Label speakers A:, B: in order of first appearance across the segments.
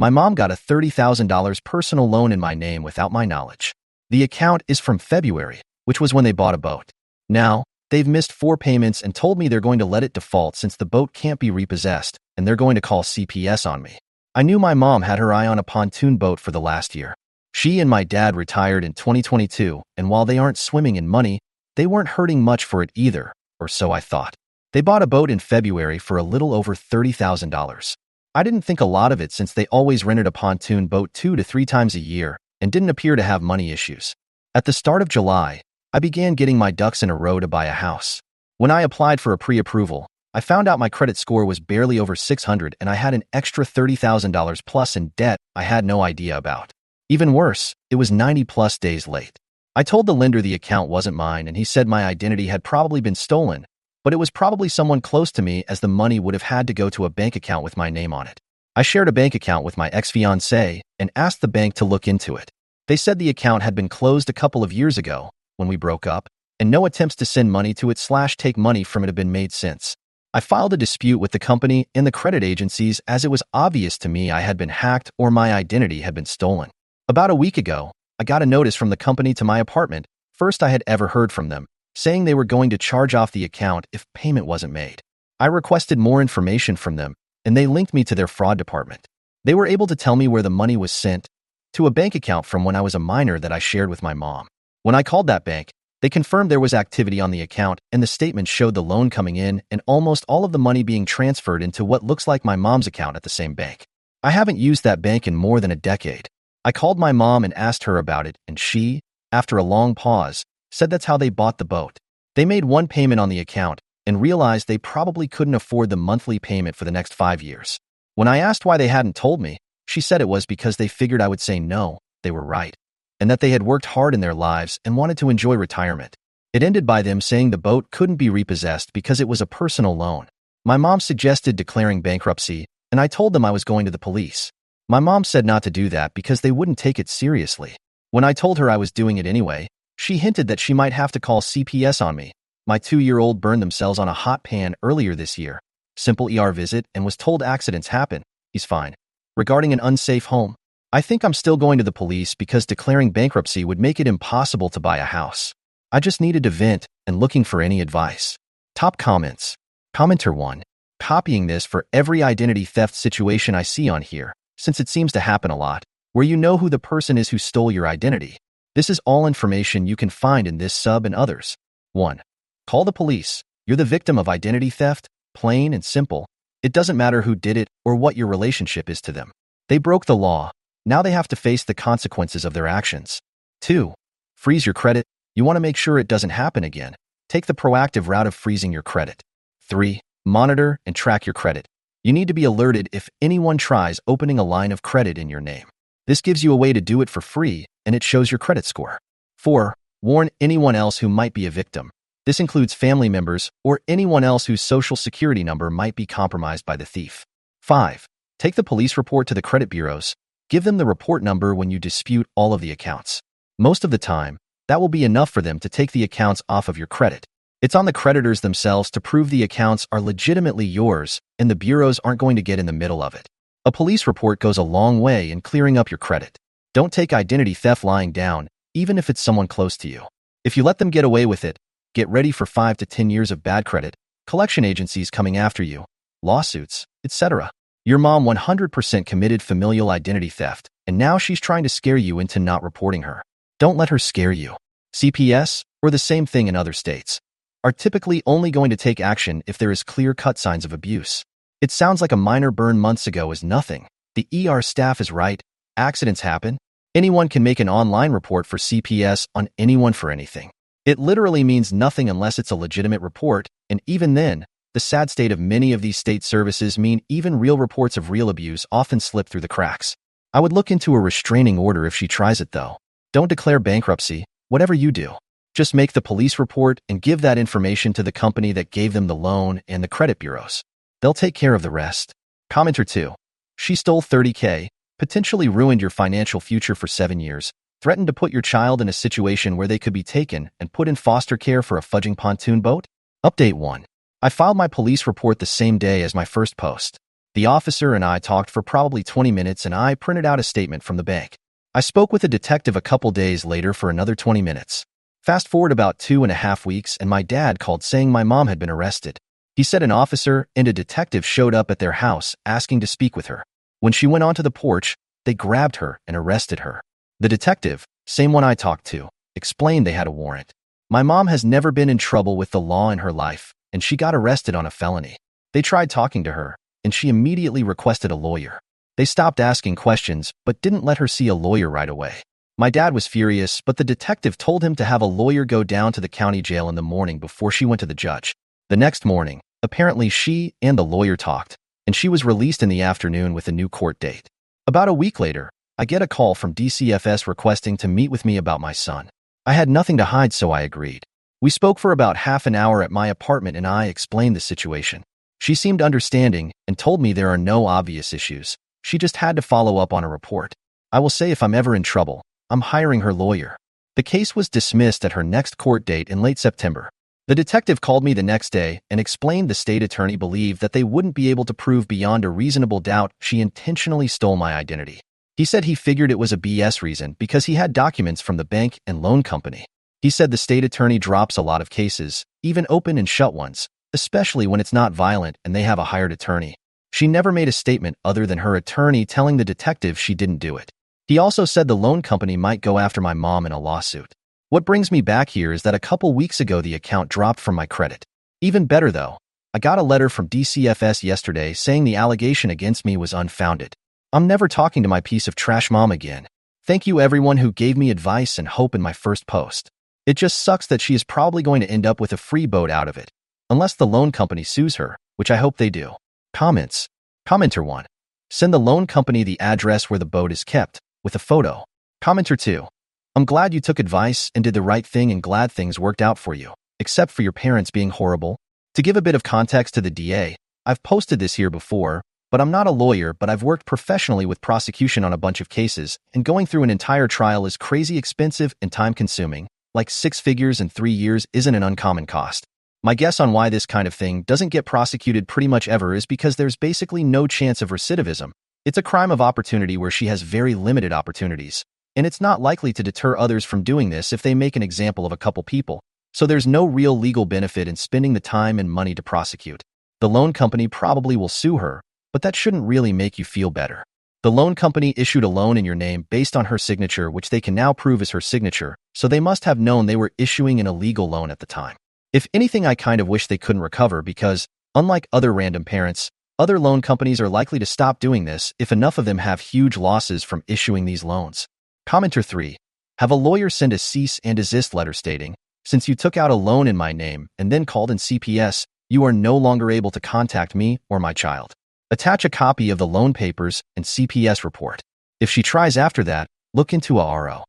A: My mom got a $30,000 personal loan in my name without my knowledge. The account is from February, which was when they bought a boat. Now, they've missed 4 payments and told me they're going to let it default since the boat can't be repossessed, and they're going to call CPS on me. I knew my mom had her eye on a pontoon boat for the last year. She and my dad retired in 2022, and while they aren't swimming in money, they weren't hurting much for it either, or so I thought. They bought a boat in February for a little over $30,000. I didn't think a lot of it since they always rented a pontoon boat 2 to 3 times a year and didn't appear to have money issues. At the start of July, I began getting my ducks in a row to buy a house. When I applied for a pre-approval, I found out my credit score was barely over 600 and I had an extra $30,000 plus in debt I had no idea about. Even worse, it was 90 plus days late. I told the lender the account wasn't mine and he said my identity had probably been stolen, but it was probably someone close to me as the money would have had to go to a bank account with my name on it. I shared a bank account with my ex-fiancée and asked the bank to look into it. They said the account had been closed a couple of years ago when we broke up, and no attempts to send money to it/take money from it have been made since. I filed a dispute with the company and the credit agencies as it was obvious to me I had been hacked or my identity had been stolen. About a week ago, I got a notice from the company to my apartment, first I had ever heard from them, saying they were going to charge off the account if payment wasn't made. I requested more information from them, and they linked me to their fraud department. They were able to tell me where the money was sent, to a bank account from when I was a minor that I shared with my mom. When I called that bank, they confirmed there was activity on the account and the statement showed the loan coming in and almost all of the money being transferred into what looks like my mom's account at the same bank. I haven't used that bank in more than a decade. I called my mom and asked her about it, and she, after a long pause, said that's how they bought the boat. They made one payment on the account and realized they probably couldn't afford the monthly payment for the next 5 years. When I asked why they hadn't told me, she said it was because they figured I would say no, they were right, and that they had worked hard in their lives and wanted to enjoy retirement. It ended by them saying the boat couldn't be repossessed because it was a personal loan. My mom suggested declaring bankruptcy, and I told them I was going to the police. My mom said not to do that because they wouldn't take it seriously. When I told her I was doing it anyway, she hinted that she might have to call CPS on me. My 2-year-old burned themselves on a hot pan earlier this year. Simple ER visit and was told accidents happen. He's fine. Regarding an unsafe home, I think I'm still going to the police because declaring bankruptcy would make it impossible to buy a house. I just needed to vent and looking for any advice. Top comments. Commenter 1. Copying this for every identity theft situation I see on here, since it seems to happen a lot, where you know who the person is who stole your identity. This is all information you can find in this sub and others. 1. Call the police. You're the victim of identity theft, plain and simple. It doesn't matter who did it or what your relationship is to them. They broke the law. Now they have to face the consequences of their actions. 2. Freeze your credit. You want to make sure it doesn't happen again. Take the proactive route of freezing your credit. 3. Monitor and track your credit. You need to be alerted if anyone tries opening a line of credit in your name. This gives you a way to do it for free, and it shows your credit score. 4. Warn anyone else who might be a victim. This includes family members or anyone else whose social security number might be compromised by the thief. 5. Take the police report to the credit bureaus. Give them the report number when you dispute all of the accounts. Most of the time, that will be enough for them to take the accounts off of your credit. It's on the creditors themselves to prove the accounts are legitimately yours, and the bureaus aren't going to get in the middle of it. A police report goes a long way in clearing up your credit. Don't take identity theft lying down, even if it's someone close to you. If you let them get away with it, get ready for 5 to 10 years of bad credit, collection agencies coming after you, lawsuits, etc. Your mom 100% committed familial identity theft, and now she's trying to scare you into not reporting her. Don't let her scare you. CPS, or the same thing in other states, are typically only going to take action if there is clear-cut signs of abuse. It sounds like a minor burn months ago is nothing. The ER staff is right. Accidents happen. Anyone can make an online report for CPS on anyone for anything. It literally means nothing unless it's a legitimate report, and even then, the sad state of many of these state services mean even real reports of real abuse often slip through the cracks. I would look into a restraining order if she tries it though. Don't declare bankruptcy, whatever you do. Just make the police report and give that information to the company that gave them the loan and the credit bureaus. They'll take care of the rest. Commenter 2. She stole $30K, potentially ruined your financial future for 7 years, threatened to put your child in a situation where they could be taken and put in foster care for a fudging pontoon boat? Update 1. I filed my police report the same day as my first post. The officer and I talked for probably 20 minutes and I printed out a statement from the bank. I spoke with a detective a couple days later for another 20 minutes. Fast forward about 2.5 weeks and my dad called saying my mom had been arrested. He said an officer and a detective showed up at their house asking to speak with her. When she went onto the porch, they grabbed her and arrested her. The detective, same one I talked to, explained they had a warrant. My mom has never been in trouble with the law in her life, and she got arrested on a felony. They tried talking to her, and she immediately requested a lawyer. They stopped asking questions, but didn't let her see a lawyer right away. My dad was furious, but the detective told him to have a lawyer go down to the county jail in the morning before she went to the judge. The next morning, apparently she and the lawyer talked, and she was released in the afternoon with a new court date. About a week later, I get a call from DCFS requesting to meet with me about my son. I had nothing to hide, so I agreed. We spoke for about half an hour at my apartment and I explained the situation. She seemed understanding and told me there are no obvious issues. She just had to follow up on a report. I will say if I'm ever in trouble, I'm hiring her lawyer. The case was dismissed at her next court date in late September. The detective called me the next day and explained the state attorney believed that they wouldn't be able to prove beyond a reasonable doubt she intentionally stole my identity. He said he figured it was a BS reason because he had documents from the bank and loan company. He said the state attorney drops a lot of cases, even open and shut ones, especially when it's not violent and they have a hired attorney. She never made a statement other than her attorney telling the detective she didn't do it. He also said the loan company might go after my mom in a lawsuit. What brings me back here is that a couple weeks ago the account dropped from my credit. Even better though, I got a letter from DCFS yesterday saying the allegation against me was unfounded. I'm never talking to my piece of trash mom again. Thank you everyone who gave me advice and hope in my first post. It just sucks that she is probably going to end up with a free boat out of it. Unless the loan company sues her, which I hope they do. Comments. Commenter 1. Send the loan company the address where the boat is kept, with a photo. Commenter 2. I'm glad you took advice and did the right thing and glad things worked out for you, except for your parents being horrible. To give a bit of context to the DA, I've posted this here before, but I'm not a lawyer, but I've worked professionally with prosecution on a bunch of cases, and going through an entire trial is crazy expensive and time-consuming. Like 6 figures in 3 years isn't an uncommon cost. My guess on why this kind of thing doesn't get prosecuted pretty much ever is because there's basically no chance of recidivism. It's a crime of opportunity where she has very limited opportunities, and it's not likely to deter others from doing this if they make an example of a couple people, so there's no real legal benefit in spending the time and money to prosecute. The loan company probably will sue her, but that shouldn't really make you feel better. The loan company issued a loan in your name based on her signature, which they can now prove is her signature, so they must have known they were issuing an illegal loan at the time. If anything, I kind of wish they couldn't recover because, unlike other random parents, other loan companies are likely to stop doing this if enough of them have huge losses from issuing these loans. Commenter 3. Have a lawyer send a cease and desist letter stating, since you took out a loan in my name and then called in CPS, you are no longer able to contact me or my child. Attach a copy of the loan papers and CPS report. If she tries after that, look into a RO.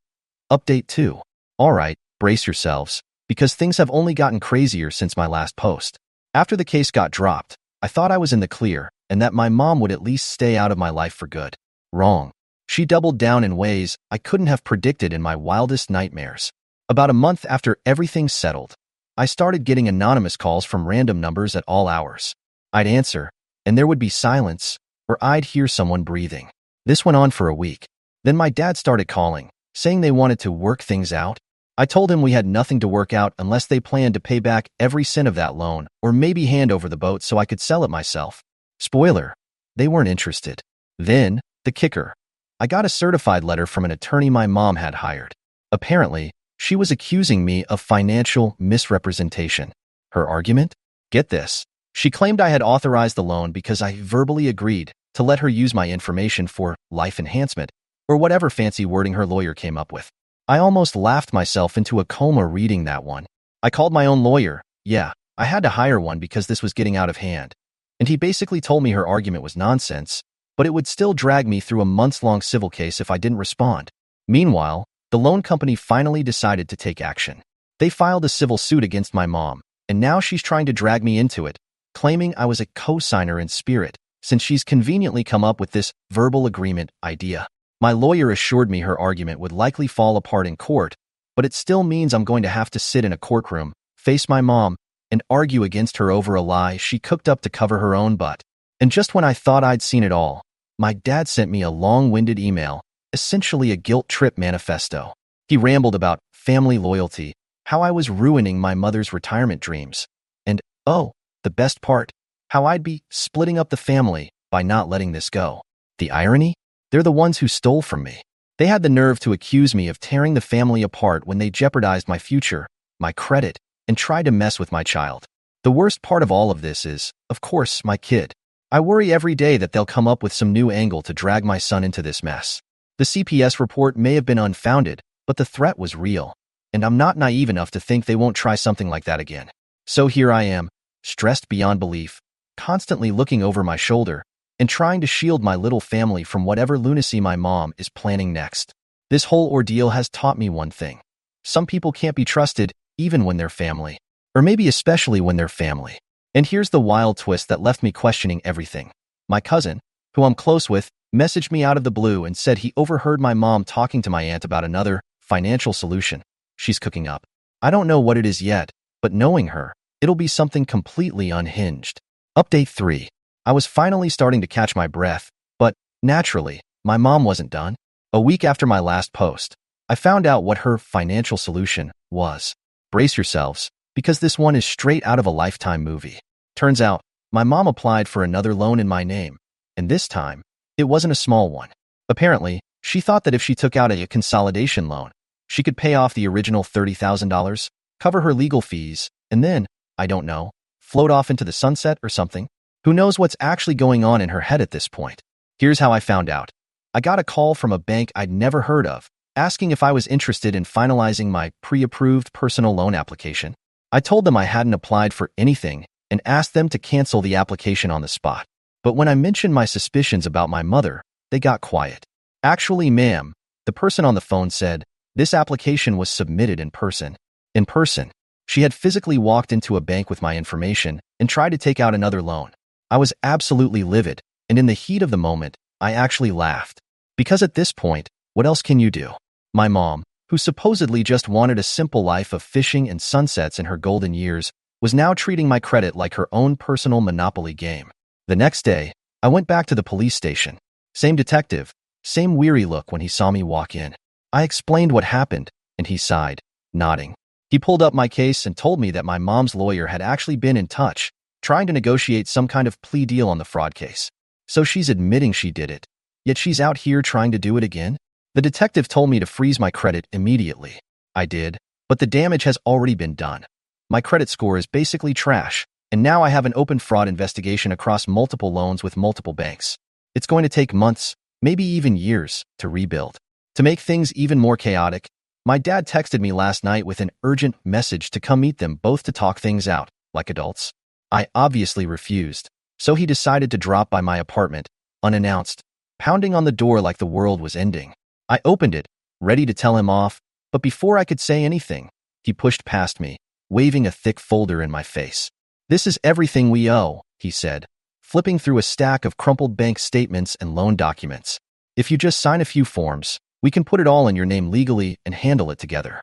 A: Update 2. Alright, brace yourselves, because things have only gotten crazier since my last post. After the case got dropped, I thought I was in the clear and that my mom would at least stay out of my life for good. Wrong. She doubled down in ways I couldn't have predicted in my wildest nightmares. About a month after everything settled, I started getting anonymous calls from random numbers at all hours. I'd answer, and there would be silence, or I'd hear someone breathing. This went on for a week. Then my dad started calling, saying they wanted to work things out. I told him we had nothing to work out unless they planned to pay back every cent of that loan, or maybe hand over the boat so I could sell it myself. Spoiler, they weren't interested. Then, the kicker. I got a certified letter from an attorney my mom had hired. Apparently, she was accusing me of financial misrepresentation. Her argument? Get this. She claimed I had authorized the loan because I verbally agreed to let her use my information for life enhancement, or whatever fancy wording her lawyer came up with. I almost laughed myself into a coma reading that one. I called my own lawyer. Yeah, I had to hire one because this was getting out of hand. And he basically told me her argument was nonsense, but it would still drag me through a months-long civil case if I didn't respond. Meanwhile, the loan company finally decided to take action. They filed a civil suit against my mom, and now she's trying to drag me into it, claiming I was a co-signer in spirit, since she's conveniently come up with this verbal agreement idea. My lawyer assured me her argument would likely fall apart in court, but it still means I'm going to have to sit in a courtroom, face my mom, and argue against her over a lie she cooked up to cover her own butt. And just when I thought I'd seen it all, my dad sent me a long-winded email, essentially a guilt trip manifesto. He rambled about family loyalty, how I was ruining my mother's retirement dreams, and, oh, the best part, how I'd be splitting up the family by not letting this go. The irony? They're the ones who stole from me. They had the nerve to accuse me of tearing the family apart when they jeopardized my future, my credit, and tried to mess with my child. The worst part of all of this is, of course, my kid. I worry every day that they'll come up with some new angle to drag my son into this mess. The CPS report may have been unfounded, but the threat was real, and I'm not naive enough to think they won't try something like that again. So here I am, stressed beyond belief, constantly looking over my shoulder, and trying to shield my little family from whatever lunacy my mom is planning next. This whole ordeal has taught me one thing. Some people can't be trusted, even when they're family. Or maybe especially when they're family. And here's the wild twist that left me questioning everything. My cousin, who I'm close with, messaged me out of the blue and said he overheard my mom talking to my aunt about another financial solution she's cooking up. I don't know what it is yet, but knowing her, it'll be something completely unhinged. Update 3. I was finally starting to catch my breath, but, naturally, my mom wasn't done. A week after my last post, I found out what her financial solution was. Brace yourselves, because this one is straight out of a Lifetime movie. Turns out, my mom applied for another loan in my name, and this time, it wasn't a small one. Apparently, she thought that if she took out a consolidation loan, she could pay off the original $30,000, cover her legal fees, and then, I don't know, float off into the sunset or something. Who knows what's actually going on in her head at this point? Here's how I found out. I got a call from a bank I'd never heard of, asking if I was interested in finalizing my pre-approved personal loan application. I told them I hadn't applied for anything and asked them to cancel the application on the spot. But when I mentioned my suspicions about my mother, they got quiet. Actually, ma'am, the person on the phone said, this application was submitted in person. In person. She had physically walked into a bank with my information and tried to take out another loan. I was absolutely livid, and in the heat of the moment, I actually laughed. Because at this point, what else can you do? My mom, who supposedly just wanted a simple life of fishing and sunsets in her golden years, was now treating my credit like her own personal Monopoly game. The next day, I went back to the police station. Same detective, same weary look when he saw me walk in. I explained what happened, and he sighed, nodding. He pulled up my case and told me that my mom's lawyer had actually been in touch, trying to negotiate some kind of plea deal on the fraud case. So she's admitting she did it. Yet she's out here trying to do it again? The detective told me to freeze my credit immediately. I did, but the damage has already been done. My credit score is basically trash, and now I have an open fraud investigation across multiple loans with multiple banks. It's going to take months, maybe even years, to rebuild. To make things even more chaotic, my dad texted me last night with an urgent message to come meet them both to talk things out, like adults. I obviously refused, so he decided to drop by my apartment, unannounced, pounding on the door like the world was ending. I opened it, ready to tell him off, but before I could say anything, he pushed past me, waving a thick folder in my face. This is everything we owe, he said, flipping through a stack of crumpled bank statements and loan documents. If you just sign a few forms, we can put it all in your name legally and handle it together.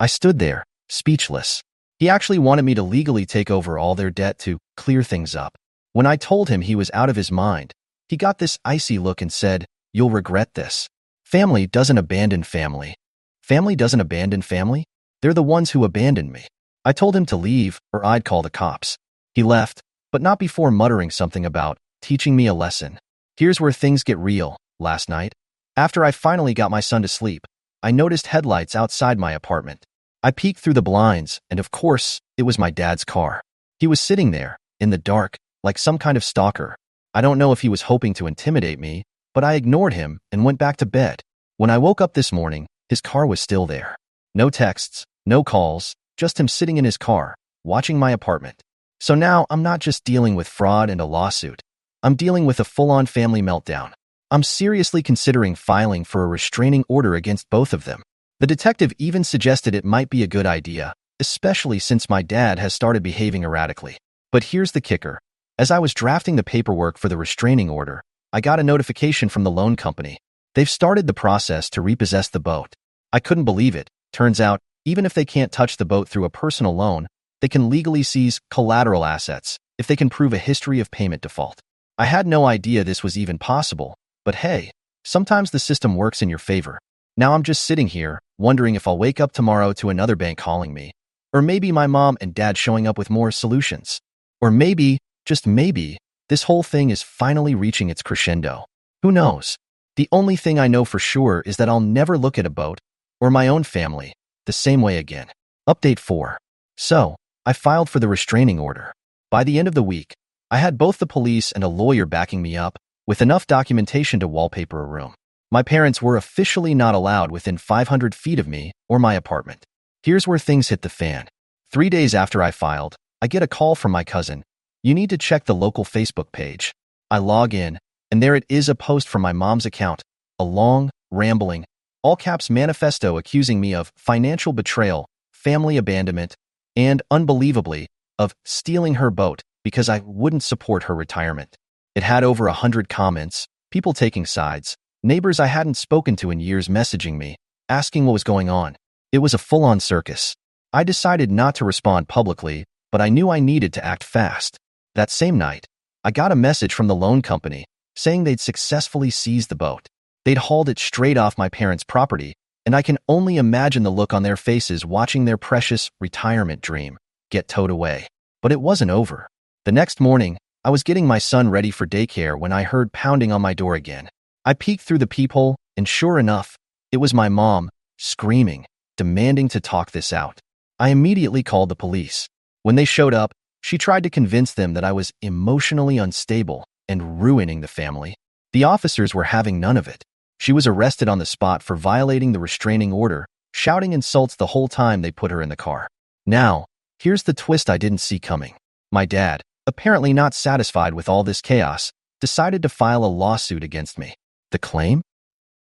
A: I stood there, speechless. He actually wanted me to legally take over all their debt to clear things up. When I told him he was out of his mind, he got this icy look and said, "You'll regret this. Family doesn't abandon family. Family doesn't abandon family? They're the ones who abandoned me." I told him to leave or I'd call the cops. He left, but not before muttering something about teaching me a lesson. Here's where things get real. Last night, after I finally got my son to sleep, I noticed headlights outside my apartment. I peeked through the blinds, and of course, it was my dad's car. He was sitting there, in the dark, like some kind of stalker. I don't know if he was hoping to intimidate me, but I ignored him and went back to bed. When I woke up this morning, his car was still there. No texts, no calls, just him sitting in his car, watching my apartment. So now I'm not just dealing with fraud and a lawsuit. I'm dealing with a full-on family meltdown. I'm seriously considering filing for a restraining order against both of them. The detective even suggested it might be a good idea, especially since my dad has started behaving erratically. But here's the kicker. As I was drafting the paperwork for the restraining order, I got a notification from the loan company. They've started the process to repossess the boat. I couldn't believe it. Turns out, even if they can't touch the boat through a personal loan, they can legally seize collateral assets if they can prove a history of payment default. I had no idea this was even possible, but hey, sometimes the system works in your favor. Now I'm just sitting here, wondering if I'll wake up tomorrow to another bank calling me. Or maybe my mom and dad showing up with more solutions. Or maybe, just maybe, this whole thing is finally reaching its crescendo. Who knows? The only thing I know for sure is that I'll never look at a boat, or my own family, the same way again. Update 4. So, I filed for the restraining order. By the end of the week, I had both the police and a lawyer backing me up, with enough documentation to wallpaper a room. My parents were officially not allowed within 500 feet of me or my apartment. Here's where things hit the fan. 3 days after I filed, I get a call from my cousin. You need to check the local Facebook page. I log in, and there it is, a post from my mom's account, a long, rambling, all-caps manifesto accusing me of financial betrayal, family abandonment, and, unbelievably, of stealing her boat because I wouldn't support her retirement. It had over 100 comments, people taking sides, neighbors I hadn't spoken to in years messaging me, asking what was going on. It was a full-on circus. I decided not to respond publicly, but I knew I needed to act fast. That same night, I got a message from the loan company saying they'd successfully seized the boat. They'd hauled it straight off my parents' property, and I can only imagine the look on their faces watching their precious retirement dream get towed away. But it wasn't over. The next morning, I was getting my son ready for daycare when I heard pounding on my door again. I peeked through the peephole, and sure enough, it was my mom, screaming, demanding to talk this out. I immediately called the police. When they showed up, she tried to convince them that I was emotionally unstable and ruining the family. The officers were having none of it. She was arrested on the spot for violating the restraining order, shouting insults the whole time they put her in the car. Now, here's the twist I didn't see coming. My dad, apparently not satisfied with all this chaos, decided to file a lawsuit against me. The claim?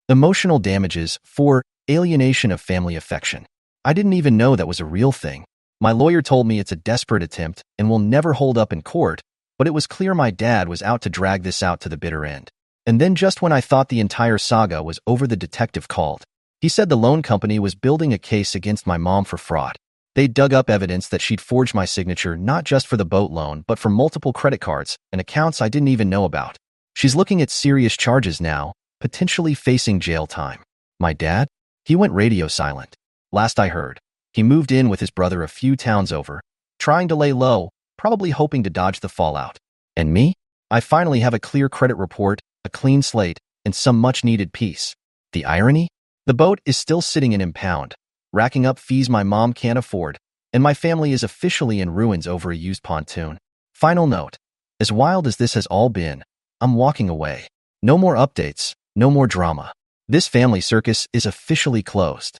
A: Emotional damages for alienation of family affection. I didn't even know that was a real thing. My lawyer told me it's a desperate attempt and will never hold up in court, but it was clear my dad was out to drag this out to the bitter end. And then just when I thought the entire saga was over, the detective called. He said the loan company was building a case against my mom for fraud. They dug up evidence that she'd forged my signature not just for the boat loan but for multiple credit cards and accounts I didn't even know about. She's looking at serious charges now, potentially facing jail time. My dad? He went radio silent. Last I heard, he moved in with his brother a few towns over, trying to lay low, probably hoping to dodge the fallout. And me? I finally have a clear credit report, a clean slate, and some much-needed peace. The irony? The boat is still sitting in impound, racking up fees my mom can't afford, and my family is officially in ruins over a used pontoon. Final note. As wild as this has all been, I'm walking away. No more updates, no more drama. This family circus is officially closed.